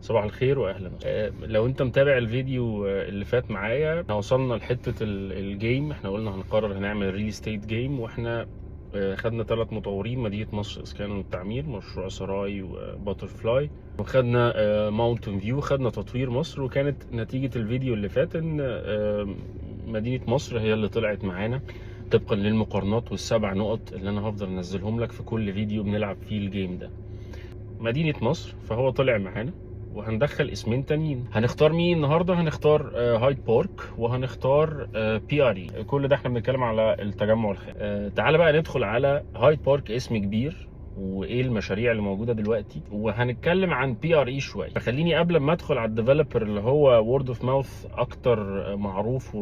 صباح الخير واهلا. لو انت متابع الفيديو اللي فات معايا، احنا وصلنا لحته الجيم. احنا قلنا هنقرر هنعمل ريل استيت جيم، واحنا خدنا 3 مطورين: مدينه نصر اسكان والتعمير، مشروع سراي وباتر فلاي، وخدنا ماونتن فيو، خدنا تطوير مصر. وكانت نتيجه الفيديو اللي فات ان مدينه مصر هي اللي طلعت معانا طبقا للمقارنات والسبع نقط اللي انا هفضل انزلهم لك في كل فيديو بنلعب فيه الجيم ده. مدينة نصر فهو طلع معانا، وهندخل اسمين تانيين. هنختار مين النهارده؟ هنختار هايد بارك، وهنختار بي ار اي. كل ده احنا بنتكلم على التجمع الخامس. تعالى بقى ندخل على هايد بارك، اسم كبير وايه المشاريع اللي موجوده دلوقتي، وهنتكلم عن بي ار اي شويه. فخليني قبل ما ادخل على الديفلوبر اللي هو وورد اوف ماوث اكتر معروف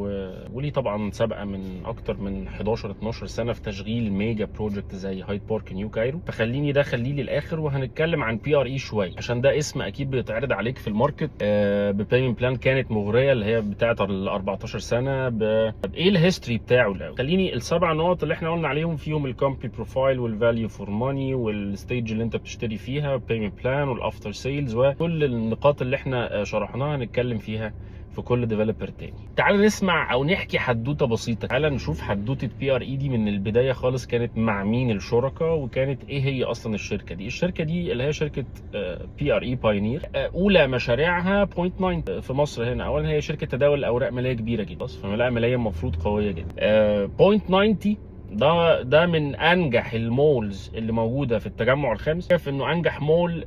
وليه طبعا سابقه من اكتر من 11 12 سنه في تشغيل ميجا بروجكت زي هايد بارك نيو كايرو. فخليني ده خليه للاخر، وهنتكلم عن بي ار اي شويه عشان ده اسم اكيد بيتعرض عليك في الماركت ببيمنت بلان كانت مغريه، اللي هي بتاعه ال 14 سنه. طب ايه الهيستوري بتاعه الاول؟ خليني السبع نقط اللي احنا قلنا عليهم فيهم الكومبي بروفايل والفاليو فور ماني والستيج اللي انت بتشتري فيها، البيمنت بلان والافتر سيلز، وكل النقاط اللي احنا شرحناها هنتكلم فيها في كل ديفلوبر تاني. تعال نسمع او نحكي حدوته بسيطه. تعال نشوف حدوته بي ار اي دي من البدايه خالص. كانت مع مين الشركاء، وكانت ايه هي اصلا الشركه دي؟ الشركه دي اللي هي شركه بي ار اي بايونير. اولى مشاريعها بوينت 9 في مصر هنا. اولا هي شركه تداول اوراق ماليه كبيره جدا، فاوراق ماليه المفروض قويه جدا. بوينت 90 ده من انجح المولز اللي موجوده في التجمع الخامس. شايف انه انجح مول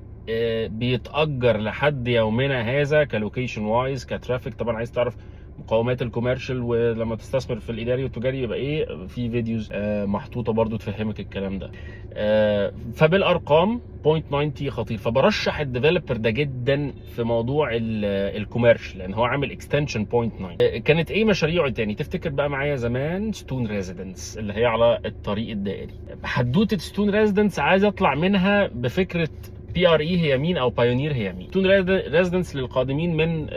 بيتأجر لحد يومنا هذا كلوكيشن وايز كترافيك. طبعا عايز تعرف مقومات الكوميرشال ولما تستثمر في الاداري والتجاري يبقى ايه، في فيديوز محطوطه برضو تفهمك الكلام ده. فبالارقام بوينت 90 خطير. فبرشح الديفلوبر ده جدا في موضوع الكوميرشال، لان هو عامل اكستنشن بوينت 9. كانت ايه مشاريعه تاني؟ تفتكر بقى معايا زمان ستون ريزيدنس اللي هي على الطريق الدائري. حدوته ستون ريزيدنس عايز اطلع منها بفكره بي ار اي هي مين او بايونير هي مين. ستون ريزيدنس للقادمين من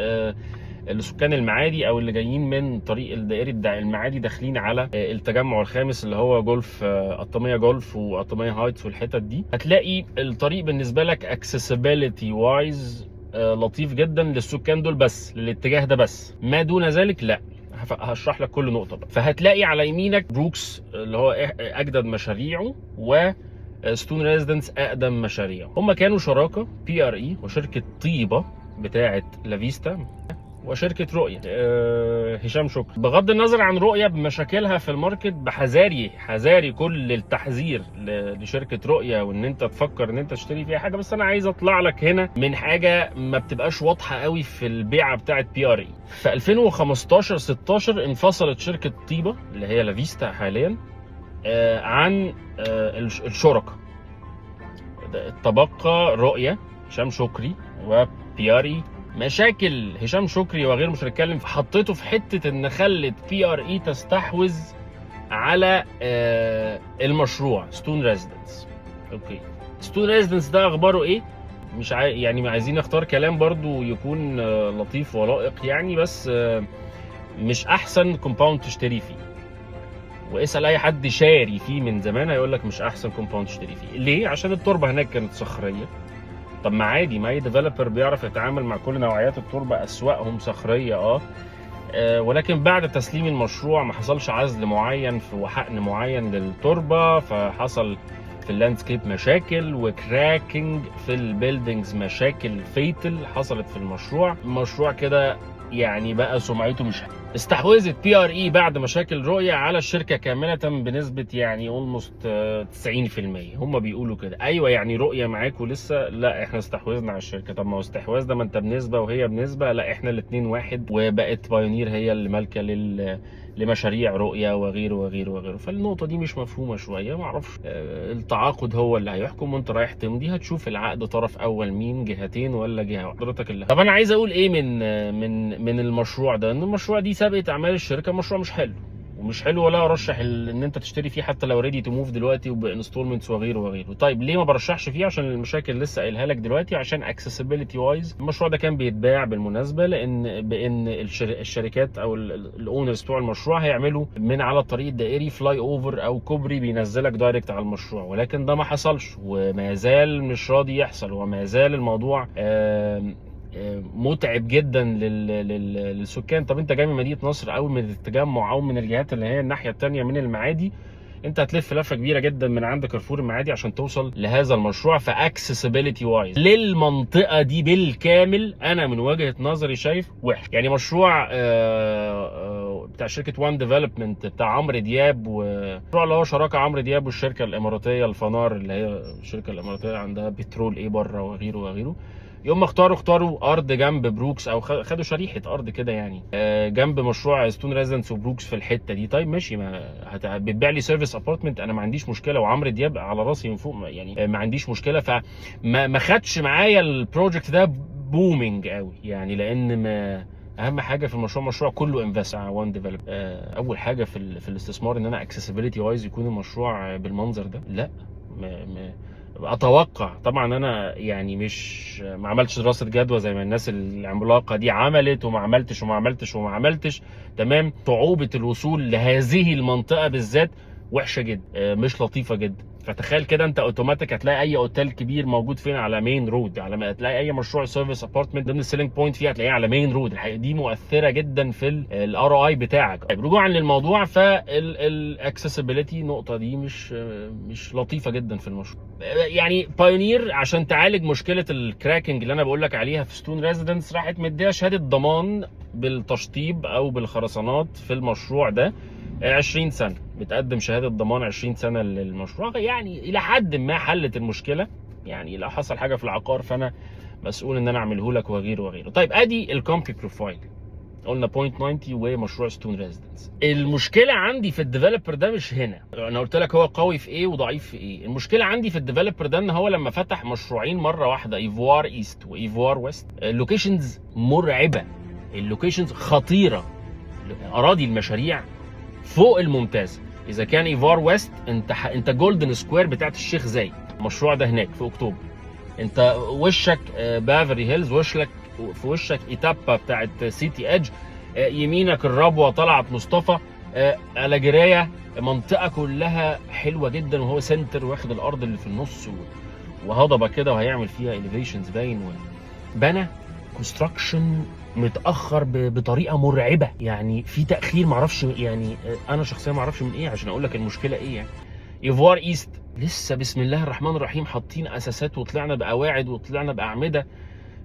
السكان المعادي او اللي جايين من طريق الدائري المعادي داخلين على التجمع الخامس اللي هو جولف، قطامية جولف وقطامية هايتس والحتت دي. هتلاقي الطريق بالنسبه لك اكسسبيليتي وايز لطيف جدا للسكان دول، بس للاتجاه ده بس. ما دون ذلك لا. هشرح لك كل نقطه بقى. فهتلاقي على يمينك بروكس اللي هو اجدد مشاريعه، و ستون ريزيدنس اقدم مشاريع. هم كانوا شراكه بي ار اي وشركه طيبه بتاعه لافيستا وشركه رؤيه هشام شكري. بغض النظر عن رؤيه بمشاكلها في الماركت، حذاري كل التحذير لشركه رؤيه، وان انت تفكر ان انت تشتري فيها حاجه. بس انا عايز اطلع لك هنا من حاجه ما بتبقاش واضحه قوي في البيعه بتاعه بي ار اي. في 2015 16 انفصلت شركه طيبه اللي هي لافيستا حاليا عن الشركاء. تبقى رؤيه هشام شكري وبي ار اي. مشاكل هشام شكري وغيره مش هنتكلم، حطيته في حته ان خلت بي ار اي تستحوذ على المشروع ستون ريزيدنس. اوكي، ستون ريزيدنس ده اخباره ايه؟ مش يعني عايزين نختار كلام برضو يكون لطيف ولائق يعني، بس مش احسن كومباوند تشتري فيه. واسال اي حد شاري فيه من زمان هيقول لك مش احسن كومباوند تشتري فيه. ليه؟ عشان التربه هناك كانت صخريه. طب ما عادي، ما اي ديفلوبر بيعرف يتعامل مع كل نوعيات التربه، اسواقهم صخريه ولكن بعد تسليم المشروع ما حصلش عزل معين وحقن معين للتربه، فحصل في اللاندسكيب مشاكل وكراكنج في البيلدينجز، مشاكل فيتل حصلت في المشروع كده يعني بقى سمعته مش حلوه. استحوذت بي ار اي بعد مشاكل رؤيه على الشركه كامله بنسبه يعني اولموست 90%. هم بيقولوا كده. ايوه يعني رؤيه معاكوا لسه؟ لا احنا استحوذنا على الشركه. طب ما هو استحواذ ده، ما انت بنسبه وهي بنسبه. لا احنا الاثنين واحد، وبقت بايونير هي اللي مالكه لمشاريع رؤيه وغيره وغيره وغيره. فالنقطه دي مش مفهومه شويه. ما اعرفش، التعاقد هو اللي هيحكم، وانت رايح تمضي هتشوف العقد طرف اول مين، جهتين ولا جهه حضرتك اللي. طب انا عايز اقول ايه من المشروع ده؟ ان المشروع دي سابقه اعمال الشركه مشروع مش حلو، ومش حلو ولا ارشح ان انت تشتري فيه حتى لو ريدي تو موف دلوقتي وبانستولمنتس وغيره وغيره. طيب ليه ما برشحش فيه؟ عشان المشاكل لسه قايلها لك دلوقتي. عشان اكسسبيليتي وايز المشروع ده كان بيتباع بالمناسبه بان الشركات او الاونرز بتوع المشروع هيعملوا من على الطريق الدائري فلاي اوفر او كوبري بينزلك دايركت على المشروع، ولكن ده ما حصلش وما زال مش راضي يحصل، وما زال الموضوع متعب جدا للسكان. طب انت جاي من مدينه نصر او من التجمع او من الجهات اللي هي الناحيه الثانيه من المعادي، انت هتلف لفه كبيره جدا من عند كارفور المعادي عشان توصل لهذا المشروع. فاكسسبيليتي وايز للمنطقه دي بالكامل انا من وجهه نظري شايف وحش. يعني مشروع بتاع شركه وان ديفلوبمنت بتاع عمرو دياب، ومشروع اللي هو شراكه عمرو دياب والشركه الاماراتيه الفنار، اللي هي الشركه الاماراتيه عندها بترول ايه بره وغيره وغيره. يوم ما اختاروا ارض جنب بروكس، او خدوا شريحه ارض كده يعني جنب مشروع ستون ريزيدنس وبروكس في الحته دي. طيب ماشي، ما بتبيع لي سيرفيس ابارتمنت، انا ما عنديش مشكله، وعمرو دياب على راسي من فوق يعني، ما عنديش مشكله. فما خدش معايا البروجكت ده بومينج قوي يعني، لان ما اهم حاجه في المشروع، مشروع كله انفست على وان ديفلوب. اول حاجه في الاستثمار ان انا اكسسبيليتي وايز يكون المشروع بالمنظر ده. لا اتوقع طبعا، انا يعني ما عملتش دراسه جدوى زي ما الناس العملاقه دي عملت، وما عملتش. تمام. صعوبه الوصول لهذه المنطقه بالذات وحشه جدا، مش لطيفه جدا. فتخيل كده انت اوتوماتيك هتلاقي اي اوتيل كبير موجود فين؟ على مين رود. هتلاقي اي مشروع سيرفيس ابارتمنت ضمن السيلينج بوينت فيها هتلاقيه على مين رود. الحقيقه دي مؤثره جدا في الار اي بتاعك. طيب رجوعا للموضوع، فالاكسسبيليتي نقطه دي مش لطيفه جدا في المشروع. يعني بايونير عشان تعالج مشكله الكراكنج اللي انا بقول لك عليها في ستون ريزيدنس، راحت مديها شهاده ضمان بالتشطيب او بالخرسانات في المشروع ده 20 سنه. بتقدم شهاده ضمان 20 سنه للمشروع، يعني الى حد ما حلت المشكله. يعني لو حصل حاجه في العقار فانا مسؤول ان انا اعمله لك وغيره. طيب ادي الكومبي بروفايل، قلنا 0.90 ومشروع ستون ريزيدنس. المشكله عندي في الديفلوبر ده مش هنا. انا قلت لك هو قوي في ايه وضعيف في ايه. المشكله عندي في الديفلوبر ده ان هو لما فتح مشروعين مره واحده، ايفوار ايست وايفوار ويست، اللوكيشنز مرعبه، اللوكيشنز خطيره، اراضي المشاريع فوق الممتاز. اذا كان ايفار ويست، انت جولدن سكوير بتاعت الشيخ زايد، المشروع ده هناك في اكتوبر. انت وشك بافري هيلز، في وشك ايتابا بتاعت سيتي ايدج، يمينك الربوه طلعت مصطفى، الاجرايه، منطقه كلها حلوه جدا، وهو سنتر واخد الارض اللي في النص وهضبه كده، وهيعمل فيها اليفيشنز باين. بنى كونستراكشن متاخر بطريقه مرعبه، يعني في تاخير معرفش، يعني انا شخصيا معرفش من ايه عشان اقول لك المشكله ايه. يعني ايفوار ايست لسه بسم الله الرحمن الرحيم حاطين اساسات، وطلعنا بقواعد وطلعنا باعمده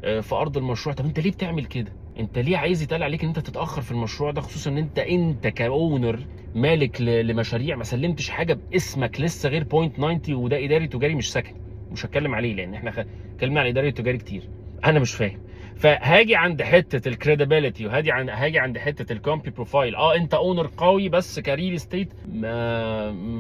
في ارض المشروع. طب انت ليه بتعمل كده؟ انت ليه عايز يتقال عليك ان انت تتاخر في المشروع ده؟ خصوصا ان انت كاونر مالك لمشاريع ما سلمتش حاجه باسمك لسه غير 0.90، وده اداري تجاري مش سكن. مش هتكلم عليه لان احنا اتكلمنا على اداري تجاري كتير. انا مش فاهم. فهاجي عند حته الكريديبيليتي، هاجي عند حته الكومبي بروفايل. انت اونر قوي، بس كريل استيت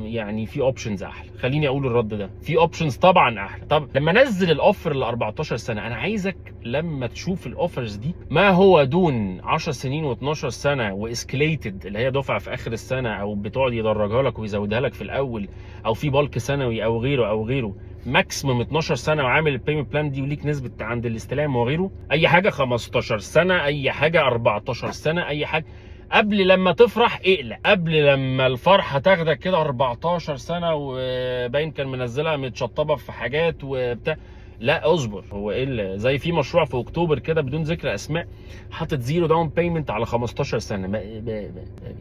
يعني في اوبشنز احلى. خليني اقول الرد ده، في اوبشنز طبعا احلى. طب لما انزل الاوفر ل 14 سنه، انا عايزك لما تشوف الاوفرز دي ما هو دون 10 سنين و12 سنه واسكليتد، اللي هي دفعه في اخر السنه، او بتقعد يدرجها لك ويزودها لك في الاول، او في بالك سنوي او غيره ماكسيمم 12 سنه، وعامل البيمنت بلان دي وليك نسبه عند الاستلام وغيره. اي حاجه 15 سنه، اي حاجه 14 سنه، اي حاجه قبل لما تفرح اقلق. قبل لما الفرحه تاخدك كده 14 سنه وباين كان منزلها متشطبه في حاجات وبتاع، لا اصبر. هو ايه زي في مشروع في اكتوبر كده بدون ذكر اسماء، حاطط زيرو داون بيمنت على 15 سنه.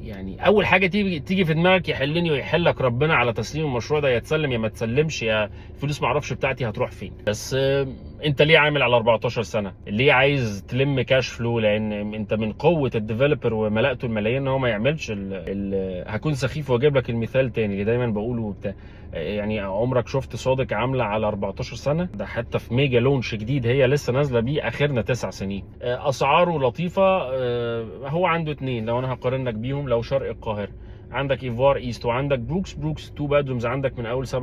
يعني اول حاجه تيجي في دماغك، يحلني ويحلك ربنا على تسليم المشروع ده، يا تسلم يا ما تسلمش، يا فلوس ما اعرفش بتاعتي هتروح فين. بس انت ليه عامل على 14 سنه؟ ليه عايز تلم كاش فلو؟ لان انت من قوه الديفلوبر وملأته الملايين ان هو ما يعملش هكون سخيف واجيب لك المثال تاني اللي دايما بقوله وبتاع. يعني عمرك شفت صادق عامله على 14 سنه؟ ده حتى في ميجا لونش جديد هي لسه نازله بيه اخرنا 9 سنين. اسعاره لطيفه. هو عنده 2 لو انا هقارنك بيهم. لو شرق القاهره عندك ايفوار ايست وعندك بروكس 2 بادرومز عندك من اول 7.5،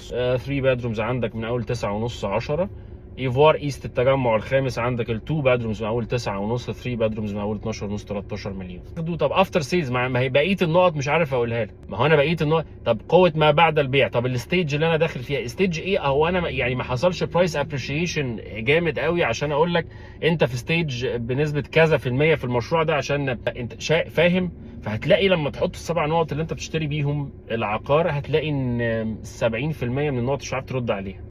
3 بادرومز عندك من اول 9.5 10. ايفوار ايست التجمع الخامس عندك ال2 بادرومز من اول 9.5، 3 بادرومز من اول 12.5، 13 مليون. طب افتر سيلز، ما هي بقيه النقط مش عارف اقولها لك. ما هو انا بقيه النقط، طب قوه ما بعد البيع، طب الستيج اللي انا داخل فيها ستيج ايه؟ اهو انا يعني ما حصلش برايس ابريشيشن جامد قوي عشان اقول لك انت في ستيج بنسبه كذا في المية في المشروع ده، عشان انت فاهم. فهتلاقي لما تحط ال7 نقط اللي انت بتشتري بيهم العقار، هتلاقي ان 70% من النقط مش عارف ترد عليها.